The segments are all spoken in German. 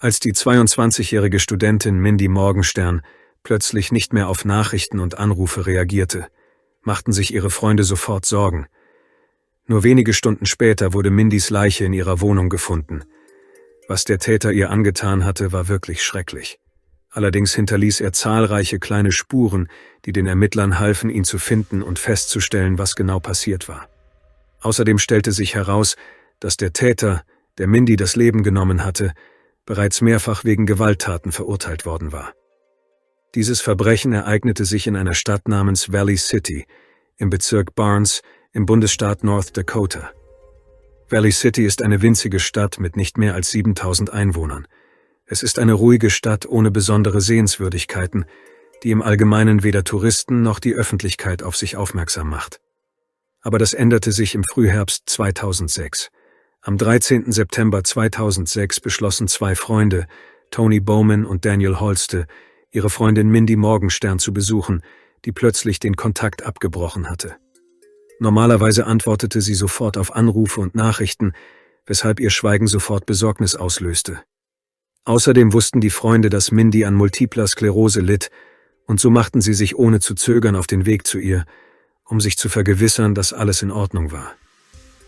Als die 22-jährige Studentin Mindy Morgenstern plötzlich nicht mehr auf Nachrichten und Anrufe reagierte, machten sich ihre Freunde sofort Sorgen. Nur wenige Stunden später wurde Mindys Leiche in ihrer Wohnung gefunden. Was der Täter ihr angetan hatte, war wirklich schrecklich. Allerdings hinterließ er zahlreiche kleine Spuren, die den Ermittlern halfen, ihn zu finden und festzustellen, was genau passiert war. Außerdem stellte sich heraus, dass der Täter, der Mindy das Leben genommen hatte, bereits mehrfach wegen Gewalttaten verurteilt worden war. Dieses Verbrechen ereignete sich in einer Stadt namens Valley City, im Bezirk Barnes, im Bundesstaat North Dakota. Valley City ist eine winzige Stadt mit nicht mehr als 7.000 Einwohnern. Es ist eine ruhige Stadt ohne besondere Sehenswürdigkeiten, die im Allgemeinen weder Touristen noch die Öffentlichkeit auf sich aufmerksam macht. Aber das änderte sich im Frühherbst 2006. Am 13. September 2006 beschlossen zwei Freunde, Tony Bowman und Daniel Holste, ihre Freundin Mindy Morgenstern zu besuchen, die plötzlich den Kontakt abgebrochen hatte. Normalerweise antwortete sie sofort auf Anrufe und Nachrichten, weshalb ihr Schweigen sofort Besorgnis auslöste. Außerdem wussten die Freunde, dass Mindy an multipler Sklerose litt, und so machten sie sich ohne zu zögern auf den Weg zu ihr, um sich zu vergewissern, dass alles in Ordnung war.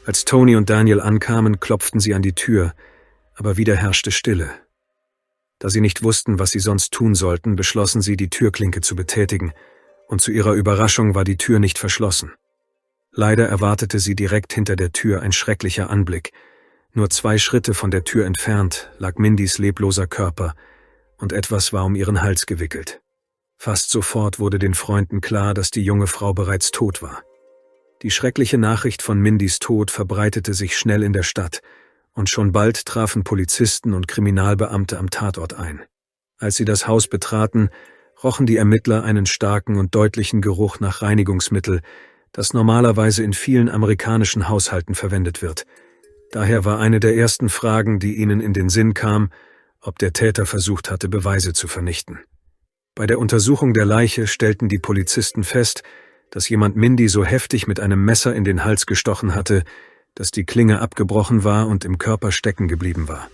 Als Tony und Daniel ankamen, klopften sie an die Tür, aber wieder herrschte Stille. Da sie nicht wussten, was sie sonst tun sollten, beschlossen sie, die Türklinke zu betätigen, und zu ihrer Überraschung war die Tür nicht verschlossen. Leider erwartete sie direkt hinter der Tür ein schrecklicher Anblick. Nur 2 Schritte von der Tür entfernt lag Mindys lebloser Körper, und etwas war um ihren Hals gewickelt. Fast sofort wurde den Freunden klar, dass die junge Frau bereits tot war. Die schreckliche Nachricht von Mindys Tod verbreitete sich schnell in der Stadt, und schon bald trafen Polizisten und Kriminalbeamte am Tatort ein. Als sie das Haus betraten, rochen die Ermittler einen starken und deutlichen Geruch nach Reinigungsmittel, das normalerweise in vielen amerikanischen Haushalten verwendet wird. Daher war eine der ersten Fragen, die ihnen in den Sinn kam, ob der Täter versucht hatte, Beweise zu vernichten. Bei der Untersuchung der Leiche stellten die Polizisten fest, dass jemand Mindy so heftig mit einem Messer in den Hals gestochen hatte, dass die Klinge abgebrochen war und im Körper stecken geblieben war.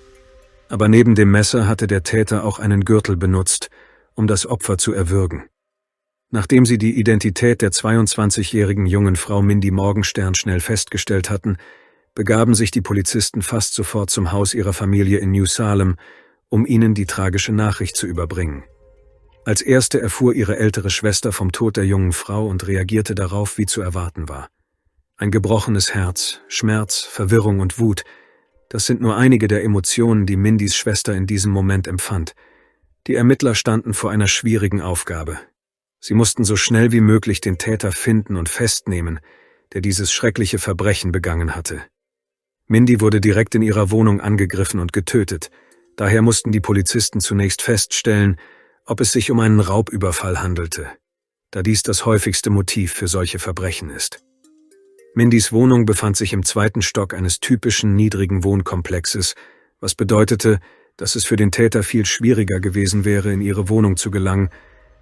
Aber neben dem Messer hatte der Täter auch einen Gürtel benutzt, um das Opfer zu erwürgen. Nachdem sie die Identität der 22-jährigen jungen Frau Mindy Morgenstern schnell festgestellt hatten, begaben sich die Polizisten fast sofort zum Haus ihrer Familie in New Salem, um ihnen die tragische Nachricht zu überbringen. Als erste erfuhr ihre ältere Schwester vom Tod der jungen Frau und reagierte darauf, wie zu erwarten war. Ein gebrochenes Herz, Schmerz, Verwirrung und Wut, das sind nur einige der Emotionen, die Mindys Schwester in diesem Moment empfand. Die Ermittler standen vor einer schwierigen Aufgabe. Sie mussten so schnell wie möglich den Täter finden und festnehmen, der dieses schreckliche Verbrechen begangen hatte. Mindy wurde direkt in ihrer Wohnung angegriffen und getötet. Daher mussten die Polizisten zunächst feststellen, ob es sich um einen Raubüberfall handelte, da dies das häufigste Motiv für solche Verbrechen ist. Mindys Wohnung befand sich im 2. Stock eines typischen niedrigen Wohnkomplexes, was bedeutete, dass es für den Täter viel schwieriger gewesen wäre, in ihre Wohnung zu gelangen,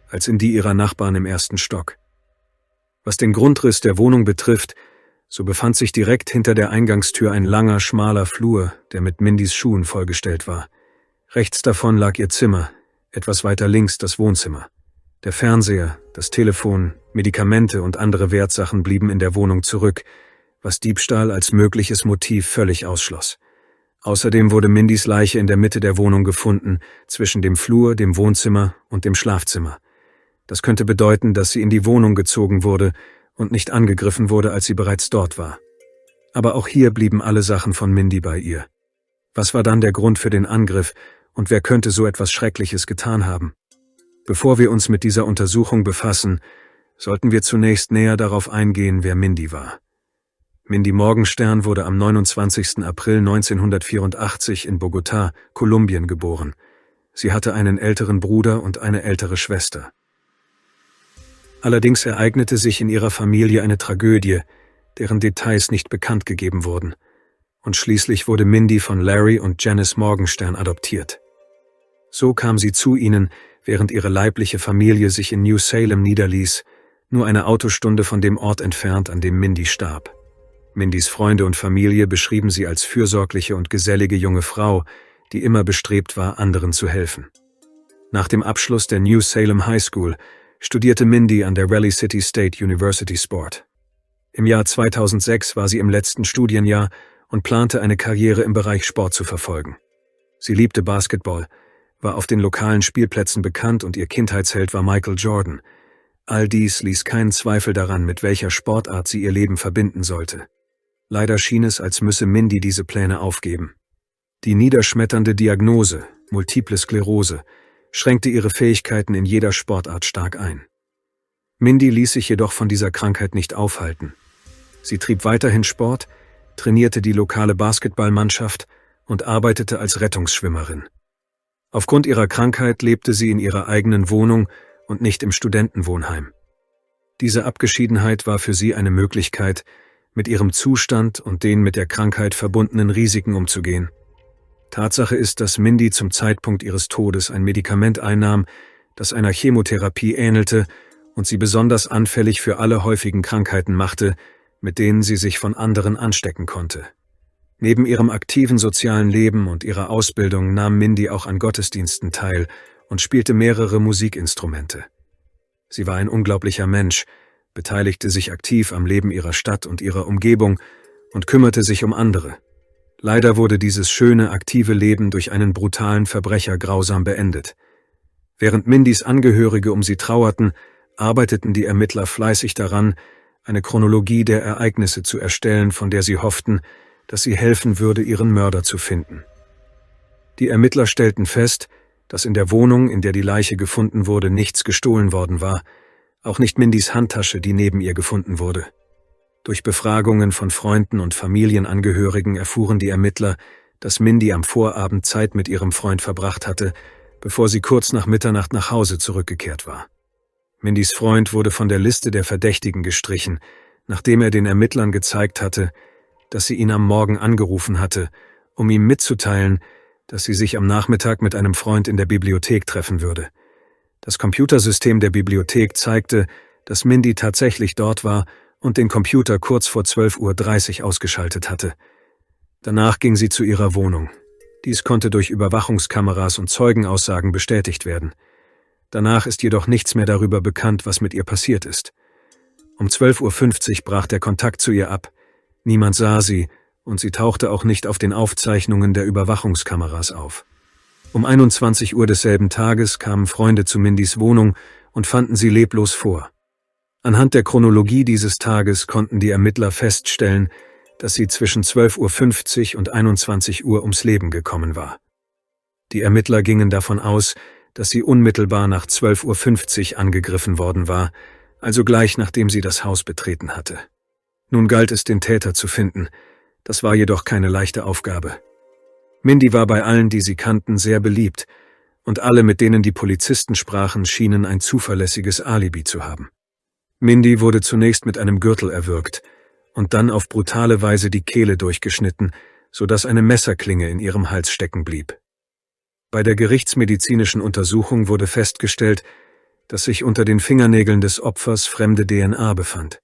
als in die ihrer Nachbarn im 1. Stock. Was den Grundriss der Wohnung betrifft, so befand sich direkt hinter der Eingangstür ein langer, schmaler Flur, der mit Mindys Schuhen vollgestellt war. Rechts davon lag ihr Zimmer, etwas weiter links das Wohnzimmer. Der Fernseher, das Telefon, Medikamente und andere Wertsachen blieben in der Wohnung zurück, was Diebstahl als mögliches Motiv völlig ausschloss. Außerdem wurde Mindys Leiche in der Mitte der Wohnung gefunden, zwischen dem Flur, dem Wohnzimmer und dem Schlafzimmer. Das könnte bedeuten, dass sie in die Wohnung gezogen wurde und nicht angegriffen wurde, als sie bereits dort war. Aber auch hier blieben alle Sachen von Mindy bei ihr. Was war dann der Grund für den Angriff und wer könnte so etwas Schreckliches getan haben? Bevor wir uns mit dieser Untersuchung befassen, sollten wir zunächst näher darauf eingehen, wer Mindy war. Mindy Morgenstern wurde am 29. April 1984 in Bogotá, Kolumbien geboren. Sie hatte einen älteren Bruder und eine ältere Schwester. Allerdings ereignete sich in ihrer Familie eine Tragödie, deren Details nicht bekannt gegeben wurden. Und schließlich wurde Mindy von Larry und Janice Morgenstern adoptiert. So kam sie zu ihnen, während ihre leibliche Familie sich in New Salem niederließ, nur eine Autostunde von dem Ort entfernt, an dem Mindy starb. Mindys Freunde und Familie beschrieben sie als fürsorgliche und gesellige junge Frau, die immer bestrebt war, anderen zu helfen. Nach dem Abschluss der New Salem High School studierte Mindy an der Raleigh City State University Sport. Im Jahr 2006 war sie im letzten Studienjahr und plante eine Karriere im Bereich Sport zu verfolgen. Sie liebte Basketball, war auf den lokalen Spielplätzen bekannt und ihr Kindheitsheld war Michael Jordan. All dies ließ keinen Zweifel daran, mit welcher Sportart sie ihr Leben verbinden sollte. Leider schien es, als müsse Mindy diese Pläne aufgeben. Die niederschmetternde Diagnose, Multiple Sklerose, schränkte ihre Fähigkeiten in jeder Sportart stark ein. Mindy ließ sich jedoch von dieser Krankheit nicht aufhalten. Sie trieb weiterhin Sport, trainierte die lokale Basketballmannschaft und arbeitete als Rettungsschwimmerin. Aufgrund ihrer Krankheit lebte sie in ihrer eigenen Wohnung und nicht im Studentenwohnheim. Diese Abgeschiedenheit war für sie eine Möglichkeit, mit ihrem Zustand und den mit der Krankheit verbundenen Risiken umzugehen. Tatsache ist, dass Mindy zum Zeitpunkt ihres Todes ein Medikament einnahm, das einer Chemotherapie ähnelte und sie besonders anfällig für alle häufigen Krankheiten machte, mit denen sie sich von anderen anstecken konnte. Neben ihrem aktiven sozialen Leben und ihrer Ausbildung nahm Mindy auch an Gottesdiensten teil und spielte mehrere Musikinstrumente. Sie war ein unglaublicher Mensch, beteiligte sich aktiv am Leben ihrer Stadt und ihrer Umgebung und kümmerte sich um andere. Leider wurde dieses schöne, aktive Leben durch einen brutalen Verbrecher grausam beendet. Während Mindys Angehörige um sie trauerten, arbeiteten die Ermittler fleißig daran, eine Chronologie der Ereignisse zu erstellen, von der sie hofften, dass sie helfen würde, ihren Mörder zu finden. Die Ermittler stellten fest, dass in der Wohnung, in der die Leiche gefunden wurde, nichts gestohlen worden war, auch nicht Mindys Handtasche, die neben ihr gefunden wurde. Durch Befragungen von Freunden und Familienangehörigen erfuhren die Ermittler, dass Mindy am Vorabend Zeit mit ihrem Freund verbracht hatte, bevor sie kurz nach Mitternacht nach Hause zurückgekehrt war. Mindys Freund wurde von der Liste der Verdächtigen gestrichen, nachdem er den Ermittlern gezeigt hatte, dass sie ihn am Morgen angerufen hatte, um ihm mitzuteilen, dass sie sich am Nachmittag mit einem Freund in der Bibliothek treffen würde. Das Computersystem der Bibliothek zeigte, dass Mindy tatsächlich dort war und den Computer kurz vor 12:30 Uhr ausgeschaltet hatte. Danach ging sie zu ihrer Wohnung. Dies konnte durch Überwachungskameras und Zeugenaussagen bestätigt werden. Danach ist jedoch nichts mehr darüber bekannt, was mit ihr passiert ist. Um 12:50 Uhr brach der Kontakt zu ihr ab. Niemand sah sie und sie tauchte auch nicht auf den Aufzeichnungen der Überwachungskameras auf. Um 21 Uhr desselben Tages kamen Freunde zu Mindys Wohnung und fanden sie leblos vor. Anhand der Chronologie dieses Tages konnten die Ermittler feststellen, dass sie zwischen 12:50 Uhr und 21 Uhr ums Leben gekommen war. Die Ermittler gingen davon aus, dass sie unmittelbar nach 12:50 Uhr angegriffen worden war, also gleich nachdem sie das Haus betreten hatte. Nun galt es, den Täter zu finden. Das war jedoch keine leichte Aufgabe. Mindy war bei allen, die sie kannten, sehr beliebt, und alle, mit denen die Polizisten sprachen, schienen ein zuverlässiges Alibi zu haben. Mindy wurde zunächst mit einem Gürtel erwürgt und dann auf brutale Weise die Kehle durchgeschnitten, sodass eine Messerklinge in ihrem Hals stecken blieb. Bei der gerichtsmedizinischen Untersuchung wurde festgestellt, dass sich unter den Fingernägeln des Opfers fremde DNA befand.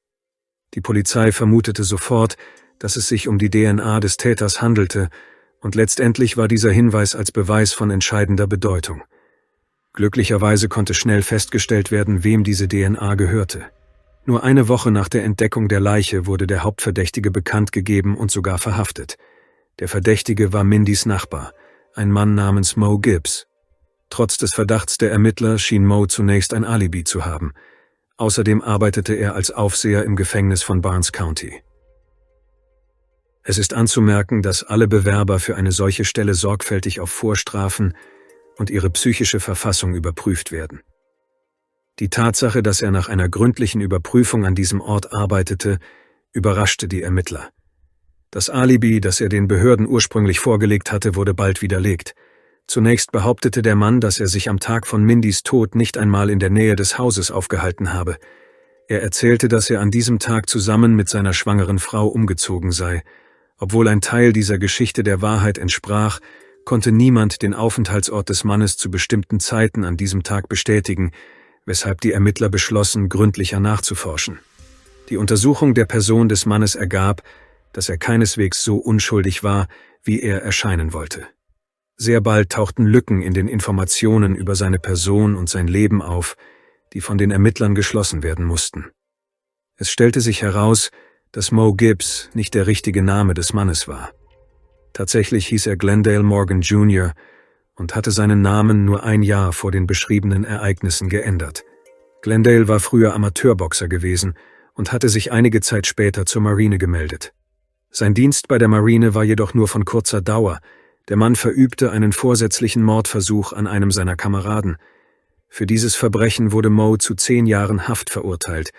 Die Polizei vermutete sofort, dass es sich um die DNA des Täters handelte, und letztendlich war dieser Hinweis als Beweis von entscheidender Bedeutung. Glücklicherweise konnte schnell festgestellt werden, wem diese DNA gehörte. Nur eine Woche nach der Entdeckung der Leiche wurde der Hauptverdächtige bekannt gegeben und sogar verhaftet. Der Verdächtige war Mindys Nachbar, ein Mann namens Mo Gibbs. Trotz des Verdachts der Ermittler schien Mo zunächst ein Alibi zu haben. Außerdem arbeitete er als Aufseher im Gefängnis von Barnes County. Es ist anzumerken, dass alle Bewerber für eine solche Stelle sorgfältig auf Vorstrafen und ihre psychische Verfassung überprüft werden. Die Tatsache, dass er nach einer gründlichen Überprüfung an diesem Ort arbeitete, überraschte die Ermittler. Das Alibi, das er den Behörden ursprünglich vorgelegt hatte, wurde bald widerlegt. Zunächst behauptete der Mann, dass er sich am Tag von Mindys Tod nicht einmal in der Nähe des Hauses aufgehalten habe. Er erzählte, dass er an diesem Tag zusammen mit seiner schwangeren Frau umgezogen sei. Obwohl ein Teil dieser Geschichte der Wahrheit entsprach, konnte niemand den Aufenthaltsort des Mannes zu bestimmten Zeiten an diesem Tag bestätigen, weshalb die Ermittler beschlossen, gründlicher nachzuforschen. Die Untersuchung der Person des Mannes ergab, dass er keineswegs so unschuldig war, wie er erscheinen wollte. Sehr bald tauchten Lücken in den Informationen über seine Person und sein Leben auf, die von den Ermittlern geschlossen werden mussten. Es stellte sich heraus, dass Mo Gibbs nicht der richtige Name des Mannes war. Tatsächlich hieß er Glendale Morgan Jr. und hatte seinen Namen nur ein Jahr vor den beschriebenen Ereignissen geändert. Glendale war früher Amateurboxer gewesen und hatte sich einige Zeit später zur Marine gemeldet. Sein Dienst bei der Marine war jedoch nur von kurzer Dauer. Der Mann verübte einen vorsätzlichen Mordversuch an einem seiner Kameraden. Für dieses Verbrechen wurde Mo zu 10 Jahren Haft verurteilt,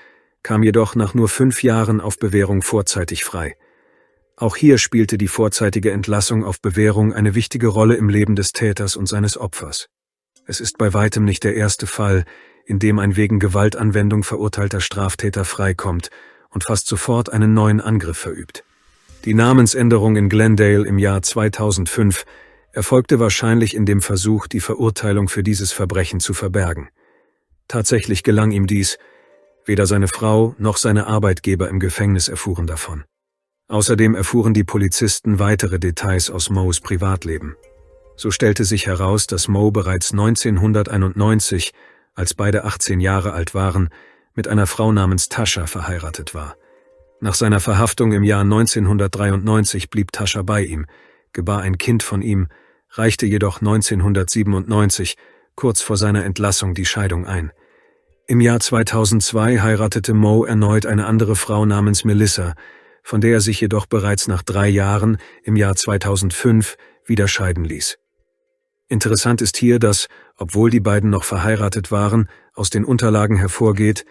kam jedoch nach nur 5 Jahren auf Bewährung vorzeitig frei. Auch hier spielte die vorzeitige Entlassung auf Bewährung eine wichtige Rolle im Leben des Täters und seines Opfers. Es ist bei weitem nicht der erste Fall, in dem ein wegen Gewaltanwendung verurteilter Straftäter freikommt und fast sofort einen neuen Angriff verübt. Die Namensänderung in Glendale im Jahr 2005 erfolgte wahrscheinlich in dem Versuch, die Verurteilung für dieses Verbrechen zu verbergen. Tatsächlich gelang ihm dies. Weder seine Frau noch seine Arbeitgeber im Gefängnis erfuhren davon. Außerdem erfuhren die Polizisten weitere Details aus Mos Privatleben. So stellte sich heraus, dass Mo bereits 1991, als beide 18 Jahre alt waren, mit einer Frau namens Tasha verheiratet war. Nach seiner Verhaftung im Jahr 1993 blieb Tasha bei ihm, gebar ein Kind von ihm, reichte jedoch 1997, kurz vor seiner Entlassung, die Scheidung ein. Im Jahr 2002 heiratete Mo erneut eine andere Frau namens Melissa, von der er sich jedoch bereits nach 3 Jahren, im Jahr 2005, wieder scheiden ließ. Interessant ist hier, dass, obwohl die beiden noch verheiratet waren, aus den Unterlagen hervorgeht,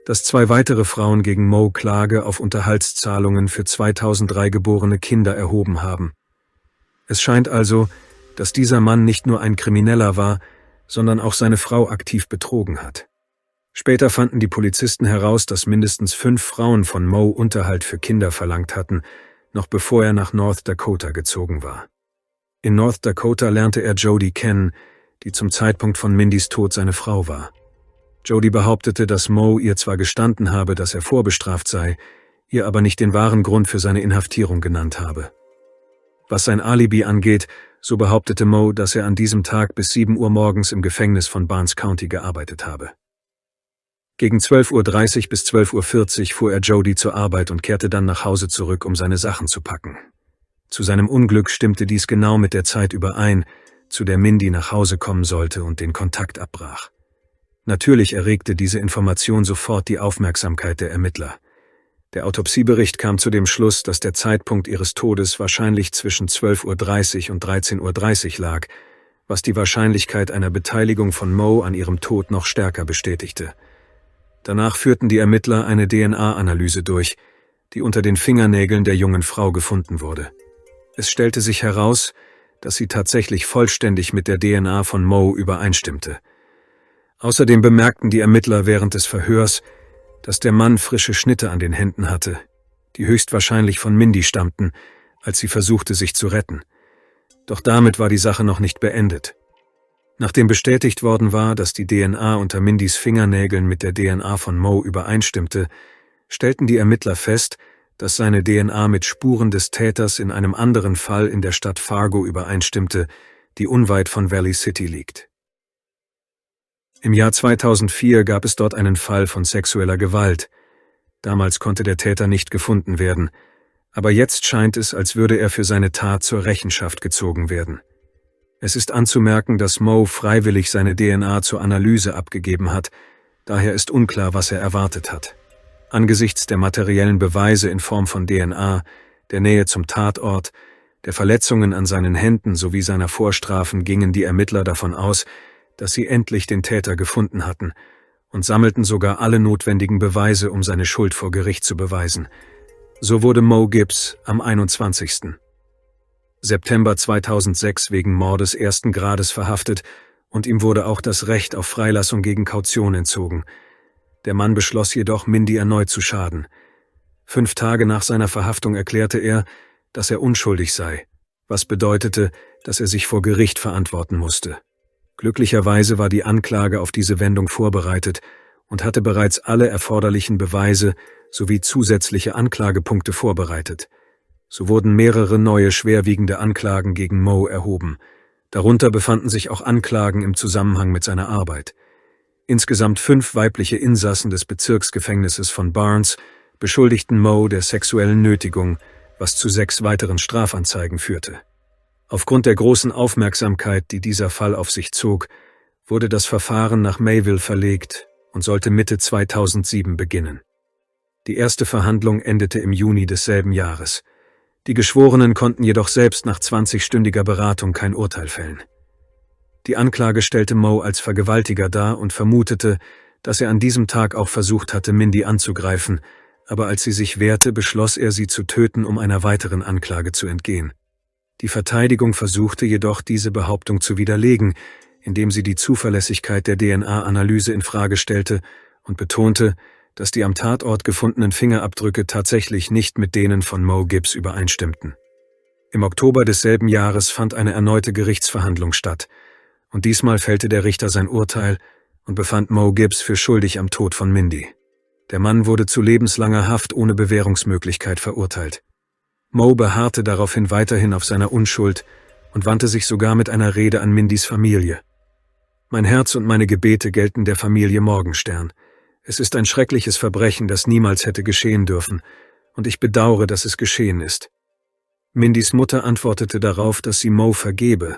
dass 2 weitere Frauen gegen Mo Klage auf Unterhaltszahlungen für 2003 geborene Kinder erhoben haben. Es scheint also, dass dieser Mann nicht nur ein Krimineller war, sondern auch seine Frau aktiv betrogen hat. Später fanden die Polizisten heraus, dass mindestens 5 Frauen von Mo Unterhalt für Kinder verlangt hatten, noch bevor er nach North Dakota gezogen war. In North Dakota lernte er Jody kennen, die zum Zeitpunkt von Mindys Tod seine Frau war. Jody behauptete, dass Mo ihr zwar gestanden habe, dass er vorbestraft sei, ihr aber nicht den wahren Grund für seine Inhaftierung genannt habe. Was sein Alibi angeht, so behauptete Mo, dass er an diesem Tag bis 7 Uhr morgens im Gefängnis von Barnes County gearbeitet habe. Gegen 12:30 bis 12:40 fuhr er Jody zur Arbeit und kehrte dann nach Hause zurück, um seine Sachen zu packen. Zu seinem Unglück stimmte dies genau mit der Zeit überein, zu der Mindy nach Hause kommen sollte und den Kontakt abbrach. Natürlich erregte diese Information sofort die Aufmerksamkeit der Ermittler. Der Autopsiebericht kam zu dem Schluss, dass der Zeitpunkt ihres Todes wahrscheinlich zwischen 12:30 und 13:30 lag, was die Wahrscheinlichkeit einer Beteiligung von Mo an ihrem Tod noch stärker bestätigte. Danach führten die Ermittler eine DNA-Analyse durch, die unter den Fingernägeln der jungen Frau gefunden wurde. Es stellte sich heraus, dass sie tatsächlich vollständig mit der DNA von Mo übereinstimmte. Außerdem bemerkten die Ermittler während des Verhörs, dass der Mann frische Schnitte an den Händen hatte, die höchstwahrscheinlich von Mindy stammten, als sie versuchte, sich zu retten. Doch damit war die Sache noch nicht beendet. Nachdem bestätigt worden war, dass die DNA unter Mindys Fingernägeln mit der DNA von Mo übereinstimmte, stellten die Ermittler fest, dass seine DNA mit Spuren des Täters in einem anderen Fall in der Stadt Fargo übereinstimmte, die unweit von Valley City liegt. Im Jahr 2004 gab es dort einen Fall von sexueller Gewalt. Damals konnte der Täter nicht gefunden werden, aber jetzt scheint es, als würde er für seine Tat zur Rechenschaft gezogen werden. Es ist anzumerken, dass Mo freiwillig seine DNA zur Analyse abgegeben hat, daher ist unklar, was er erwartet hat. Angesichts der materiellen Beweise in Form von DNA, der Nähe zum Tatort, der Verletzungen an seinen Händen sowie seiner Vorstrafen gingen die Ermittler davon aus, dass sie endlich den Täter gefunden hatten und sammelten sogar alle notwendigen Beweise, um seine Schuld vor Gericht zu beweisen. So wurde Mo Gibbs am 21. September 2006 wegen Mordes 1. Grades verhaftet und ihm wurde auch das Recht auf Freilassung gegen Kaution entzogen. Der Mann beschloss jedoch, Mindy erneut zu schaden. 5 Tage nach seiner Verhaftung erklärte er, dass er unschuldig sei, was bedeutete, dass er sich vor Gericht verantworten musste. Glücklicherweise war die Anklage auf diese Wendung vorbereitet und hatte bereits alle erforderlichen Beweise sowie zusätzliche Anklagepunkte vorbereitet. So wurden mehrere neue schwerwiegende Anklagen gegen Mo erhoben, Darunter befanden sich auch Anklagen im Zusammenhang mit seiner Arbeit. Insgesamt 5 weibliche Insassen des Bezirksgefängnisses von Barnes beschuldigten Moe der sexuellen Nötigung, was zu 6 weiteren Strafanzeigen führte. Aufgrund der großen Aufmerksamkeit, die dieser Fall auf sich zog, wurde das Verfahren nach Mayville verlegt und sollte Mitte 2007 beginnen. Die erste Verhandlung endete im Juni desselben Jahres. Die Geschworenen konnten jedoch selbst nach 20-stündiger Beratung kein Urteil fällen. Die Anklage stellte Moe als Vergewaltiger dar und vermutete, dass er an diesem Tag auch versucht hatte, Mindy anzugreifen, aber als sie sich wehrte, beschloss er, sie zu töten, um einer weiteren Anklage zu entgehen. Die Verteidigung versuchte jedoch, diese Behauptung zu widerlegen, indem sie die Zuverlässigkeit der DNA-Analyse in Frage stellte und betonte, dass die am Tatort gefundenen Fingerabdrücke tatsächlich nicht mit denen von Moe Gibbs übereinstimmten. Im Oktober desselben Jahres fand eine erneute Gerichtsverhandlung statt, und diesmal fällte der Richter sein Urteil und befand Moe Gibbs für schuldig am Tod von Mindy. Der Mann wurde zu lebenslanger Haft ohne Bewährungsmöglichkeit verurteilt. Moe beharrte daraufhin weiterhin auf seiner Unschuld und wandte sich sogar mit einer Rede an Mindys Familie. Mein Herz und meine Gebete gelten der Familie Morgenstern. Es ist ein schreckliches Verbrechen, das niemals hätte geschehen dürfen, und ich bedauere, dass es geschehen ist. Mindys Mutter antwortete darauf, dass sie Moe vergebe,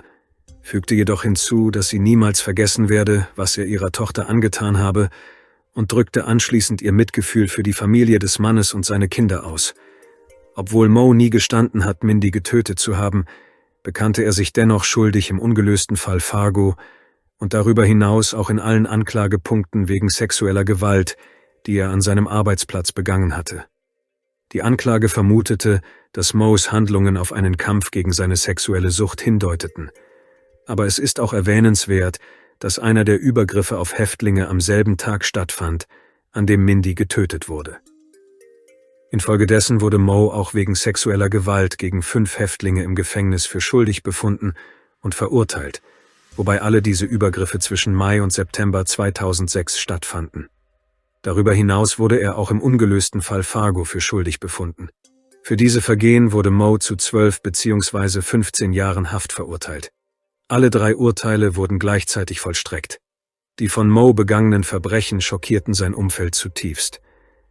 fügte jedoch hinzu, dass sie niemals vergessen werde, was er ihrer Tochter angetan habe, und drückte anschließend ihr Mitgefühl für die Familie des Mannes und seine Kinder aus. Obwohl Moe nie gestanden hat, Mindy getötet zu haben, bekannte er sich dennoch schuldig im ungelösten Fall Fargo und darüber hinaus auch in allen Anklagepunkten wegen sexueller Gewalt, die er an seinem Arbeitsplatz begangen hatte. Die Anklage vermutete, dass Moes Handlungen auf einen Kampf gegen seine sexuelle Sucht hindeuteten. Aber es ist auch erwähnenswert, dass einer der Übergriffe auf Häftlinge am selben Tag stattfand, an dem Mindy getötet wurde. Infolgedessen wurde Moe auch wegen sexueller Gewalt gegen 5 Häftlinge im Gefängnis für schuldig befunden und verurteilt, wobei alle diese Übergriffe zwischen Mai und September 2006 stattfanden. Darüber hinaus wurde er auch im ungelösten Fall Fargo für schuldig befunden. Für diese Vergehen wurde Moe zu 12 bzw. 15 Jahren Haft verurteilt. Alle 3 Urteile wurden gleichzeitig vollstreckt. Die von Moe begangenen Verbrechen schockierten sein Umfeld zutiefst.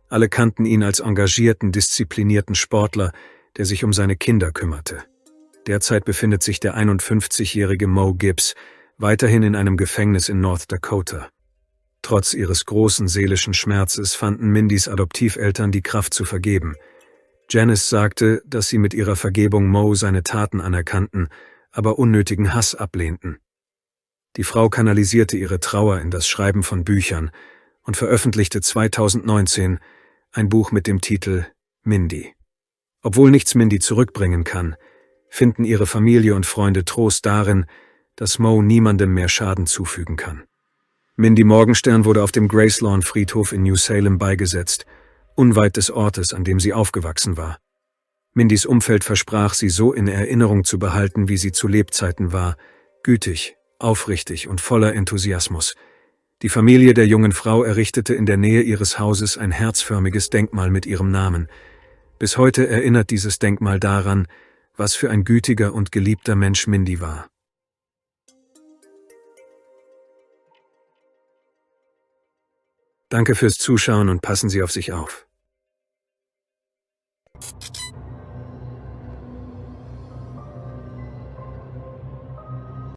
Alle kannten ihn als engagierten, disziplinierten Sportler, der sich um seine Kinder kümmerte. Derzeit befindet sich der 51-jährige Moe Gibbs weiterhin in einem Gefängnis in North Dakota. Trotz ihres großen seelischen Schmerzes fanden Mindys Adoptiveltern die Kraft zu vergeben. Janice sagte, dass sie mit ihrer Vergebung Moe seine Taten anerkannten, aber unnötigen Hass ablehnten. Die Frau kanalisierte ihre Trauer in das Schreiben von Büchern und veröffentlichte 2019 ein Buch mit dem Titel Mindy. Obwohl nichts Mindy zurückbringen kann, finden ihre Familie und Freunde Trost darin, dass Moe niemandem mehr Schaden zufügen kann. Mindy Morgenstern wurde auf dem Gracelawn-Friedhof in New Salem beigesetzt, unweit des Ortes, an dem sie aufgewachsen war. Mindys Umfeld versprach, sie so in Erinnerung zu behalten, wie sie zu Lebzeiten war, gütig, aufrichtig und voller Enthusiasmus. Die Familie der jungen Frau errichtete in der Nähe ihres Hauses ein herzförmiges Denkmal mit ihrem Namen. Bis heute erinnert dieses Denkmal daran, was für ein gütiger und geliebter Mensch Mindy war. Danke fürs Zuschauen und passen Sie auf sich auf.